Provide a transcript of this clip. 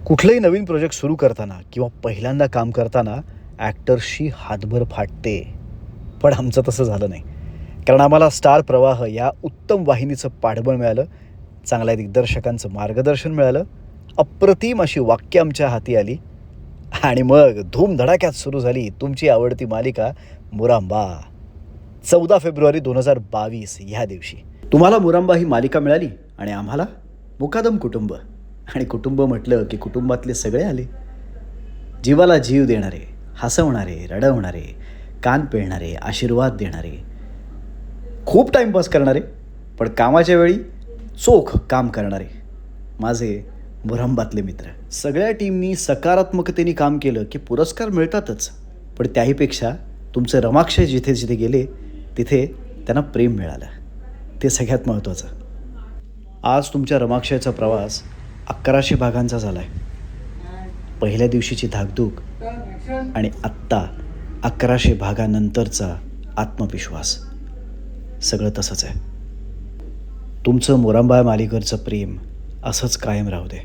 कुठलंही नवीन प्रोजेक्ट सुरू करताना किंवा पहिल्यांदा काम करताना ॲक्टर्सची हातभर फाटते. पण आमचं तसं झालं नाही, कारण आम्हाला स्टार प्रवाह या उत्तम वाहिनीचं पाठबळ मिळालं, चांगल्या दिग्दर्शकांचं मार्गदर्शन मिळालं, अप्रतिम अशी वाक्य आमच्या हाती आली आणि मग धूमधडाक्यात सुरू झाली तुमची आवडती मालिका मुरांबा. 14 फेब्रुवारी 2022 ह्या दिवशी तुम्हाला मुरांबा ही मालिका मिळाली आणि आम्हाला मुकादम कुटुंब. आणि कुटुंब म्हटलं की कुटुंबातले सगळे आले. जीवाला जीव देणारे, हसवणारे, रडवणारे, कान पिळणारे, आशीर्वाद देणारे, खूप टाईमपास करणारे, पण कामाच्या वेळी चोख काम करणारे माझे मुरंबातले मित्र. सगळ्या टीमनी सकारात्मकतेने काम केलं की पुरस्कार मिळतातच, पण त्याहीपेक्षा तुमचे रमाक्षय जिथे जिथे गेले तिथे त्यांना प्रेम मिळालं, ते सगळ्यात महत्त्वाचं. आज तुमच्या रमाक्षयचा प्रवास 1100 भागांचा झाला आहे. पहिल्या दिवशीची धाकधूक आणि आत्ता 1100 भागानंतरचा आत्मविश्वास, सगळं तसंच आहे. तुमचं मुरांबा मालिकेवरचं प्रेम असंच कायम राहू दे.